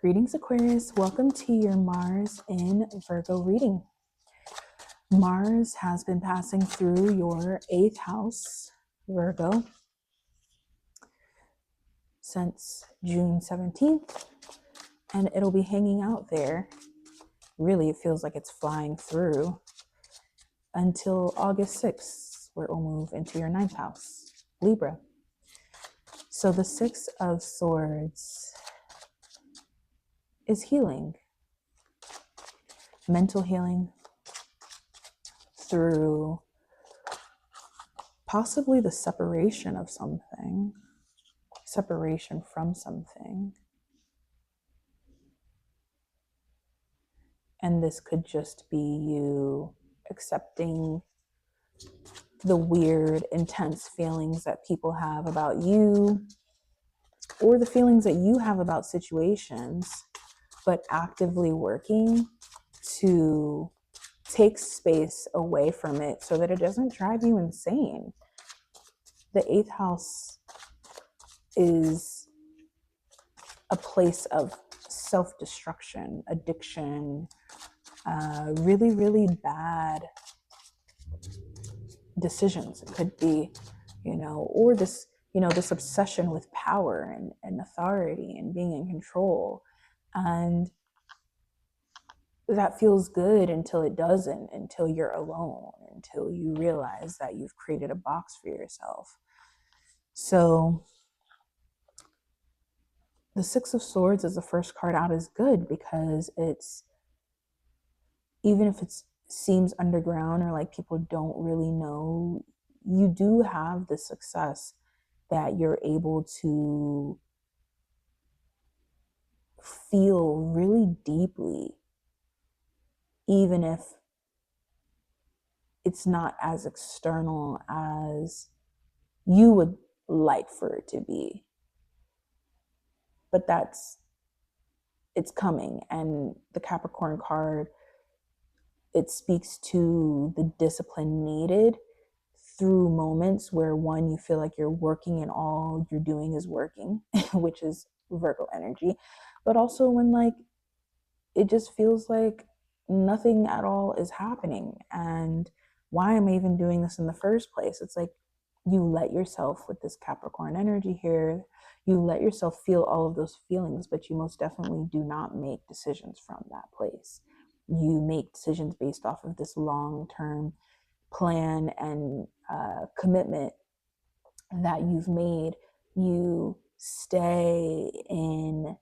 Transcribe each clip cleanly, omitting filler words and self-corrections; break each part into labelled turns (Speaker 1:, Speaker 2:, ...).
Speaker 1: Greetings, Aquarius. Welcome to your Mars in Virgo reading. Mars has been passing through your 8th house, Virgo, since June 17th, and it'll be hanging out there. Really, it feels like it's flying through until August 6th, where it will move into your 9th house, Libra. So the Six of Swords is healing, mental healing through possibly the separation of something, separation from something. And this could just be you accepting the weird, intense feelings that people have about you, or the feelings that you have about situations, but actively working to take space away from it so that it doesn't drive you insane. The 8th house is a place of self-destruction, addiction, really, really bad decisions. It could be, or this, this obsession with power and authority and being in control. And that feels good until it doesn't, until you're alone, until you realize that you've created a box for yourself. So the Six of Swords as the first card out is good because it's, even if it seems underground or like people don't really know, you do have the success that you're able to feel really deeply, even if it's not as external as you would like for it to be. But it's coming. And the Capricorn card, it speaks to the discipline needed through moments where, one, you feel like you're working and all you're doing is working, which is Virgo energy, but also when like it just feels like nothing at all is happening. And why am I even doing this in the first place? It's like you let yourself, with this Capricorn energy here, you let yourself feel all of those feelings, but you most definitely do not make decisions from that place. You make decisions based off of this long-term plan and commitment that you've made. You stay in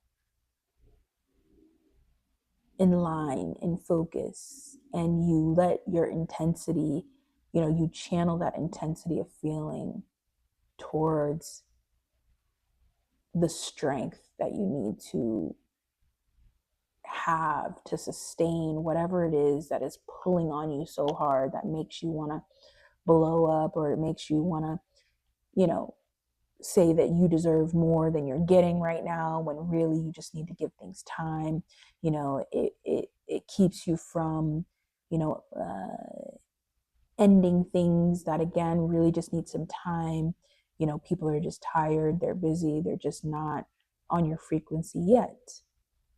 Speaker 1: line, in focus, and you let your intensity, you channel that intensity of feeling towards the strength that you need to have to sustain whatever it is that is pulling on you so hard, that makes you want to blow up, or it makes you want to, say that you deserve more than you're getting right now, when really you just need to give things time. It keeps you from, ending things that, again, really just need some time. People are just tired, they're busy, they're just not on your frequency yet.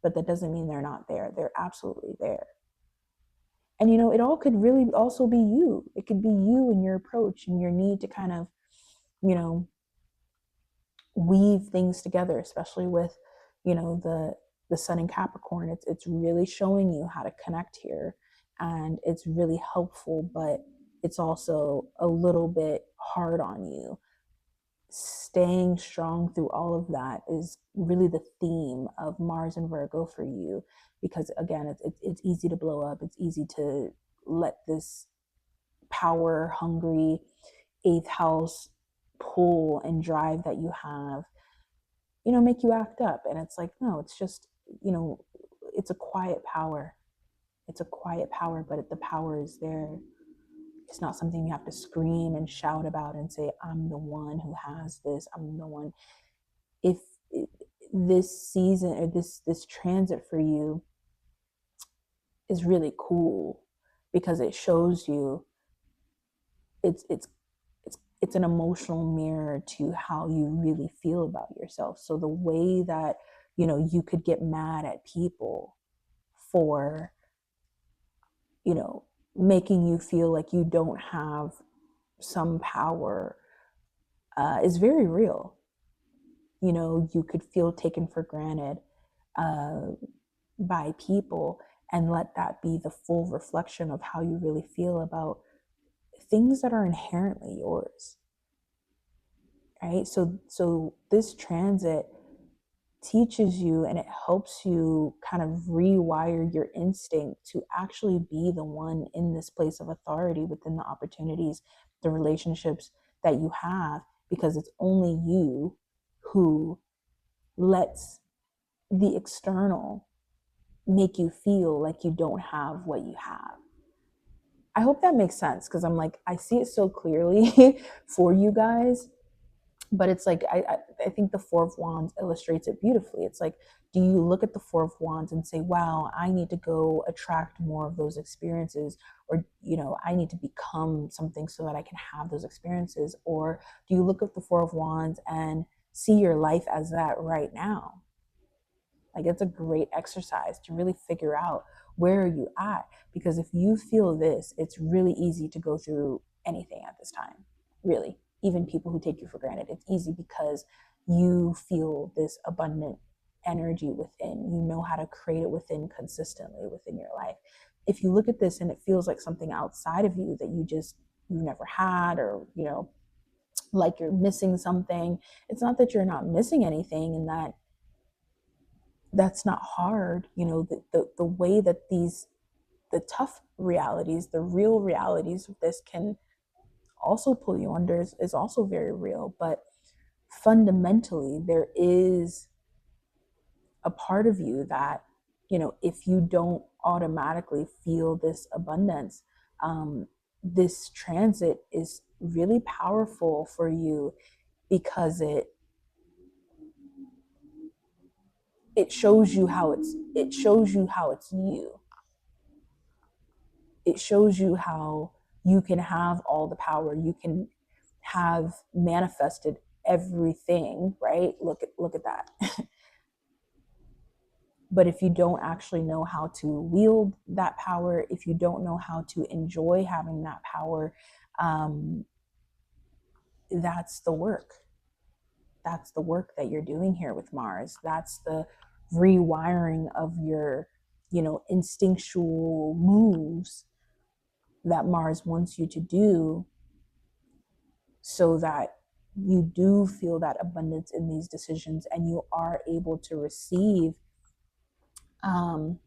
Speaker 1: But that doesn't mean they're not there. They're absolutely there. And, it all could really also be you. It could be you and your approach and your need to kind of, weave things together, especially with, the sun in Capricorn. It's really showing you how to connect here, and it's really helpful, but it's also a little bit hard on you. Staying strong through all of that is really the theme of Mars and Virgo for you, because again, it's easy to blow up. It's easy to let this power hungry 8th house pull and drive that you have, make you act up. And it's like, no, it's just, it's a quiet power. It's a quiet power, but the power is there. It's not something you have to scream and shout about and say, I'm the one who has this, I'm the one. If this season, or this transit for you is really cool, because it shows you it's an emotional mirror to how you really feel about yourself. So the way that you know, you could get mad at people for, you know, making you feel like you don't have some power, is very real. You know, you could feel taken for granted uh, by people, and let that be the full reflection of how you really feel about things that are inherently yours, right? So this transit teaches you, and it helps you kind of rewire your instinct to actually be the one in this place of authority within the opportunities, the relationships that you have, because it's only you who lets the external make you feel like you don't have what you have. I hope that makes sense, because I'm like, I see it so clearly for you guys, but it's like, I think the Four of Wands illustrates it beautifully. It's like, do you look at the Four of Wands and say, wow, I need to go attract more of those experiences, or, you know, I need to become something so that I can have those experiences? Or do you look at the Four of Wands and see your life as that right now? Like, it's a great exercise to really figure out, where are you at? Because if you feel this, it's really easy to go through anything at this time. Really, even people who take you for granted, it's easy because you feel this abundant energy within. You know how to create it within consistently within your life. If you look at this and it feels like something outside of you that you've never had, or, you know, like you're missing something, it's not that you're not missing anything, and that's not hard. You know, the way that the tough realities, the real realities of this can also pull you under is also very real. But fundamentally, there is a part of you that, you know, if you don't automatically feel this abundance, this transit is really powerful for you, because it shows you how it's you. It shows you how you can have all the power. You can have manifested everything, right? Look at that. But if you don't actually know how to wield that power, if you don't know how to enjoy having that power, um, that's the work. That's the work that you're doing here with Mars. That's the rewiring of your, you know, instinctual moves that Mars wants you to do, so that you do feel that abundance in these decisions, and you are able to receive, um,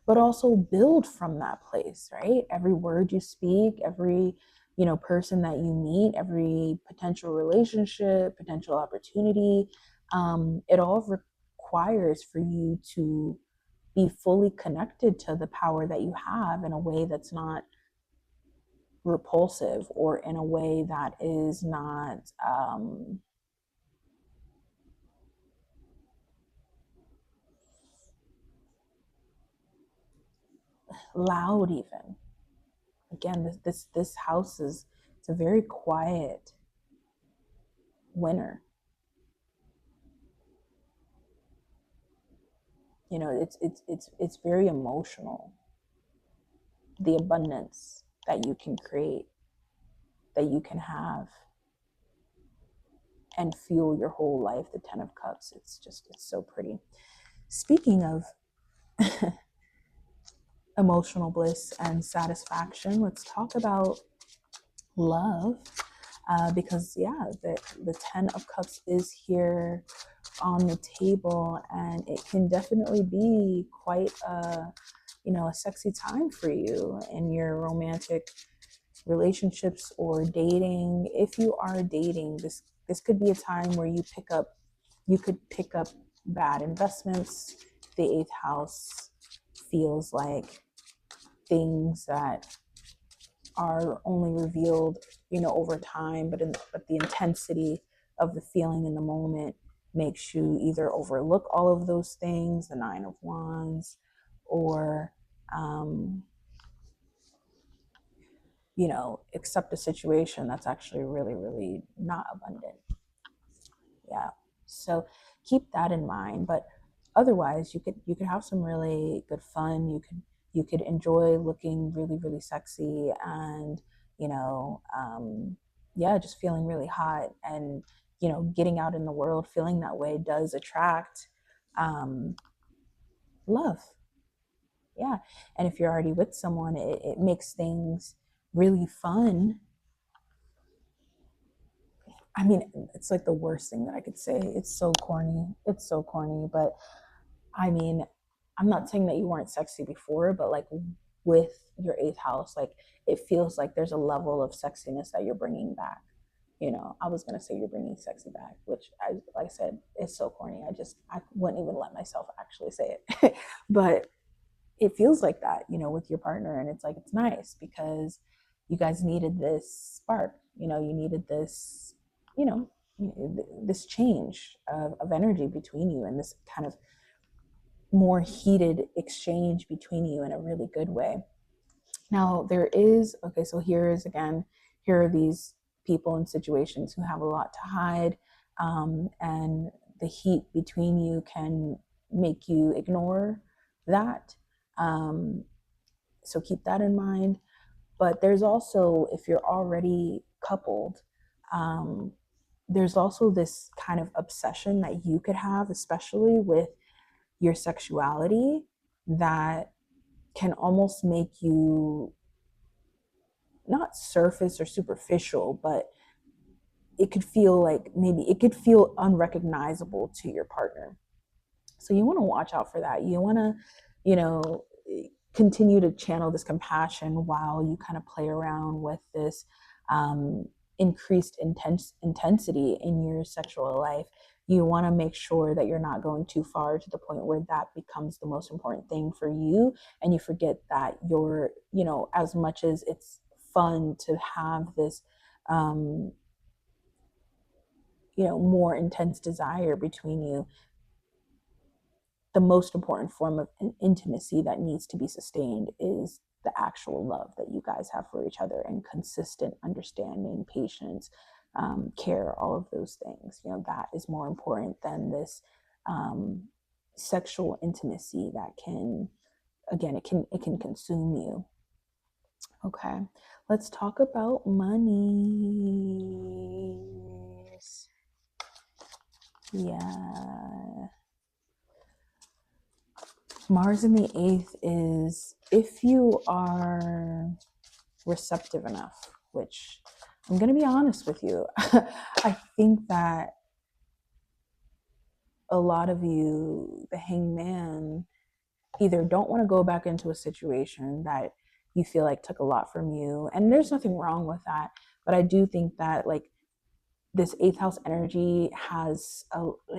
Speaker 1: but also build from that place, right? Every word you speak, every, you know, person that you meet, every potential relationship, potential opportunity, it all requires for you to be fully connected to the power that you have, in a way that's not repulsive, or in a way that is not loud even. Again, this house is, it's a very quiet winter. You know, it's very emotional, the abundance that you can create, that you can have, and fuel your whole life. The Ten of Cups, it's so pretty. Speaking of emotional bliss and satisfaction, let's talk about love, because yeah, the Ten of Cups is here on the table, and it can definitely be quite a, you know, a sexy time for you in your romantic relationships or dating. If you are dating, this could be a time where you could pick up bad investments. The eighth house feels like things that are only revealed, you know, over time, but the intensity of the feeling in the moment makes you either overlook all of those things, the Nine of Wands, or um, you know, accept a situation that's actually really, really not abundant. Yeah. So keep that in mind. But otherwise you could have some really good fun. You could enjoy looking really, really sexy, and you know, yeah, just feeling really hot, and getting out in the world feeling that way does attract um, love. Yeah. And if you're already with someone, it makes things really fun. I mean, it's like the worst thing that I could say. It's so corny. It's so corny. But I mean, I'm not saying that you weren't sexy before, but like with your eighth house, like it feels like there's a level of sexiness that you're bringing back. I was gonna say you're bringing sexy back, which like I said, is so corny. I wouldn't even let myself actually say it, but it feels like that, with your partner, and it's like it's nice because you guys needed this spark. You needed this, you know, this change of energy between you, and this kind of more heated exchange between you in a really good way. Now, there is, okay, so here are these people in situations who have a lot to hide, and the heat between you can make you ignore that. Um, so keep that in mind. But there's also, if you're already coupled, um, there's also this kind of obsession that you could have, especially with your sexuality, that can almost make you not surface or superficial, but it could feel like maybe it could feel unrecognizable to your partner. So you want to watch out for that. You want to, you know, continue to channel this compassion while you kind of play around with this um, increased intensity in your sexual life. You want to make sure that you're not going too far to the point where that becomes the most important thing for you, and you forget that you're, as much as it's fun to have this um, more intense desire between you, the most important form of intimacy that needs to be sustained is the actual love that you guys have for each other, and consistent understanding, patience, care, all of those things. That is more important than this um, sexual intimacy that can, again, it can consume you. Okay, let's talk about money. Yeah. Mars in the eighth is if you are receptive enough, which I'm going to be honest with you. I think that a lot of you, the hangman, either don't want to go back into a situation that you feel like took a lot from you. And there's nothing wrong with that. But I do think that, like, this eighth house energy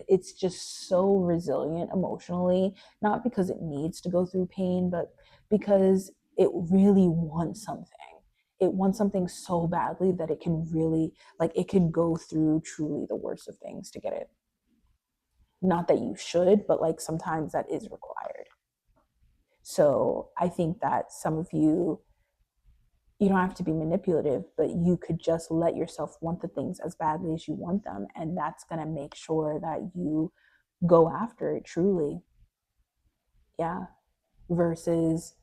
Speaker 1: it's just so resilient emotionally, not because it needs to go through pain, but because it really wants something. It wants something so badly that it can really, like, it can go through truly the worst of things to get it. Not that you should, but like sometimes that is required. So I think that some of you don't have to be manipulative, but you could just let yourself want the things as badly as you want them. And that's going to make sure that you go after it truly. Yeah. Versus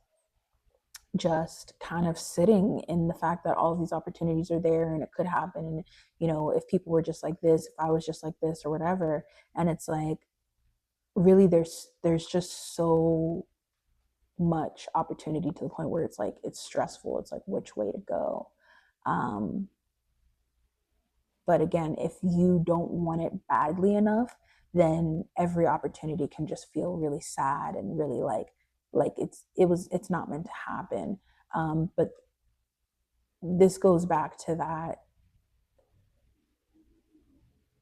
Speaker 1: just kind of sitting in the fact that all of these opportunities are there and it could happen. And, if people were just like this, if I was just like this or whatever. And it's like, really, there's just so much opportunity to the point where it's like, it's stressful. It's like, which way to go? Um, But again, if you don't want it badly enough, then every opportunity can just feel really sad and really like it's not meant to happen. But this goes back to that,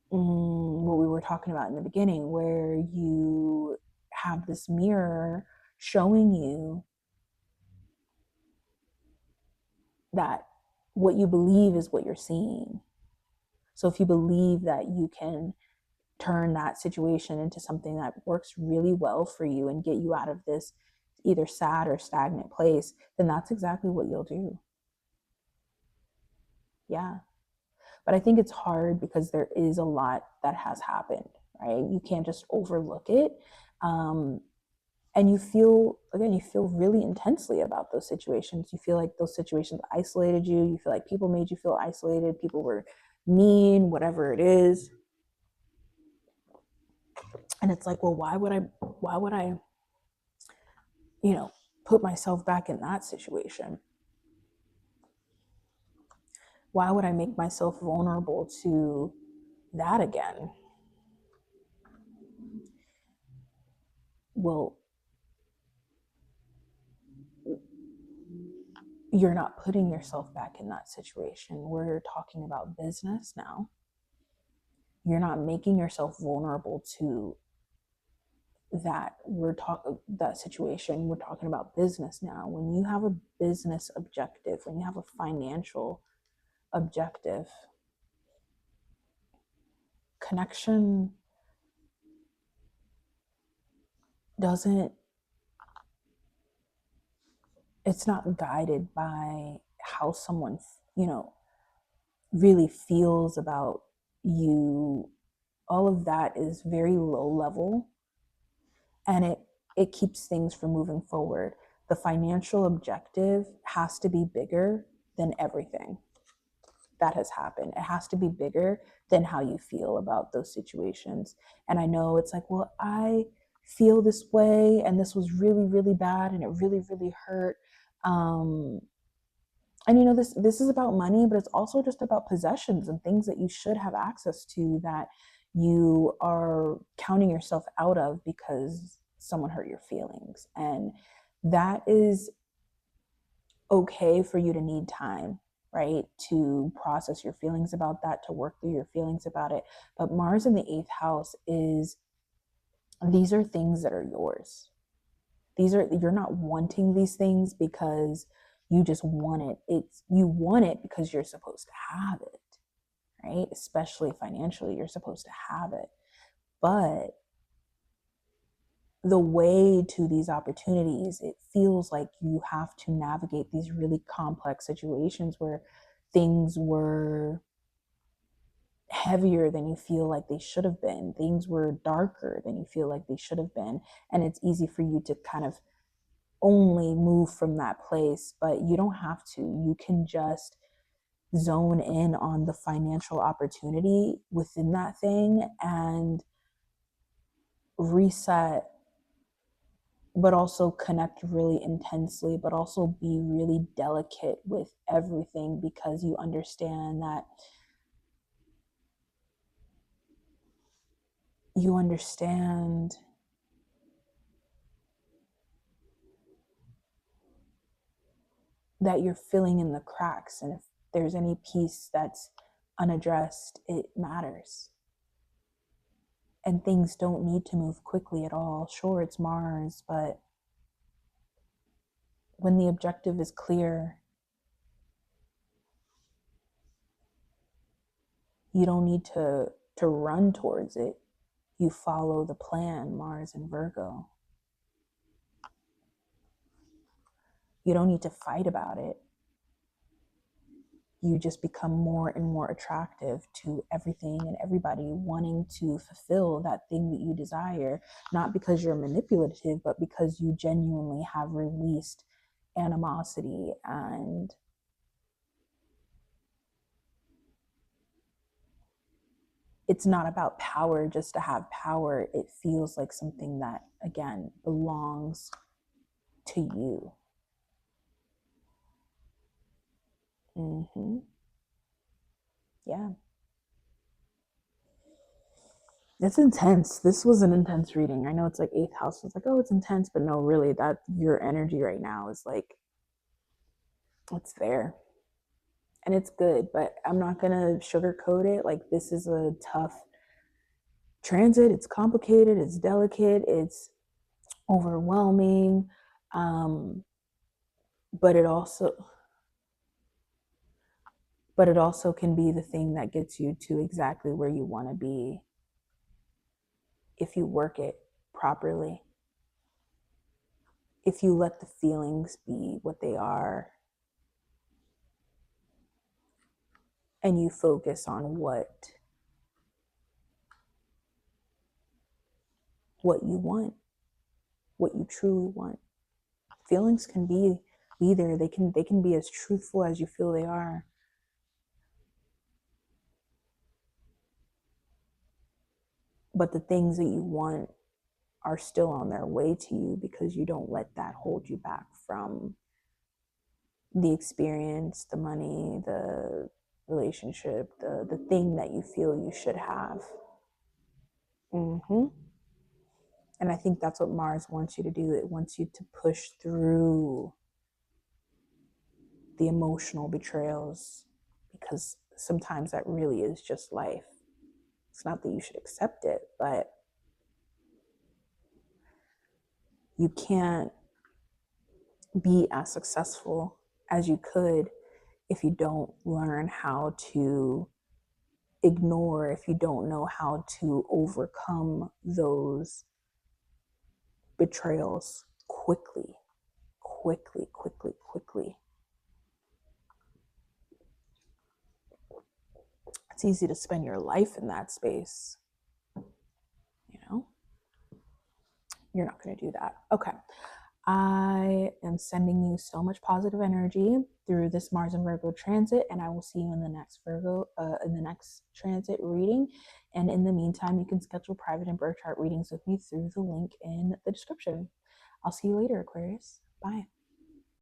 Speaker 1: what we were talking about in the beginning, where you have this mirror showing you that what you believe is what you're seeing. So if you believe that you can turn that situation into something that works really well for you and get you out of this either sad or stagnant place, then that's exactly what you'll do. Yeah. But I think it's hard because there is a lot that has happened, right? You can't just overlook it. And you feel, again, you feel really intensely about those situations. You feel like those situations isolated you. You feel like people made you feel isolated. People were mean, whatever it is. And it's like, well, why would I, put myself back in that situation? Why would I make myself vulnerable to that again? Well, you're not putting yourself back in that situation. We're talking about business now. You're not making yourself vulnerable to that situation. We're talking about business now. When you have a business objective, when you have a financial objective, connection doesn't it's not guided by how someone really feels about you. All of that is very low level, and it keeps things from moving forward. The financial objective has to be bigger than everything that has happened. It has to be bigger than how you feel about those situations. And I know it's like, well, I feel this way and this was really, really bad and it really, really hurt. Um, and this is about money, but it's also just about possessions and things that you should have access to that you are counting yourself out of because someone hurt your feelings. And that is okay for you to need time, right? To process your feelings about that, to work through your feelings about it. But Mars in the 8th house these are things that are yours. You're not wanting these things because you just want it. You want it because you're supposed to have it, right? Especially financially, you're supposed to have it. But the way to these opportunities, it feels like you have to navigate these really complex situations where things were heavier than you feel like they should have been. Things were darker than you feel like they should have been. And it's easy for you to kind of only move from that place, but you don't have to. You can just zone in on the financial opportunity within that thing and reset, but also connect really intensely, but also be really delicate with everything because you understand that you understand that you're filling in the cracks. And if there's any piece that's unaddressed, it matters. And things don't need to move quickly at all. Sure, it's Mars, but when the objective is clear, you don't need to run towards it. You follow the plan, Mars and Virgo. You don't need to fight about it. You just become more and more attractive to everything and everybody wanting to fulfill that thing that you desire, not because you're manipulative, but because you genuinely have released animosity. And it's not about power just to have power. It feels like something that, again, belongs to you. Yeah. It's intense. This was an intense reading. I know it's like 8th house. It's like, oh, it's intense, but no, really, that your energy right now is like, it's there and it's good, but I'm not going to sugarcoat it. Like, this is a tough transit. It's complicated, it's delicate, it's overwhelming. Um, but it also, can be the thing that gets you to exactly where you want to be if you work it properly. If you let the feelings be what they are and you focus on what you want. what you truly want. Feelings can be there. They can be as truthful as you feel they are. But the things that you want are still on their way to you because you don't let that hold you back from the experience, the money, the relationship, the thing that you feel you should have. Mm-hmm. And I think that's what Mars wants you to do. It wants you to push through the emotional betrayals, because sometimes that really is just life. It's not that you should accept it, but you can't be as successful as you could if you don't learn how to ignore, if you don't know how to overcome those betrayals quickly, quickly, quickly, quickly. It's easy to spend your life in that space. You know, you're not going to do that. Okay. I am sending you so much positive energy through this Mars and Virgo transit, and I will see you in the next in the next transit reading. And in the meantime, you can schedule private and birth chart readings with me through the link in the description. I'll see you later, Aquarius. Bye.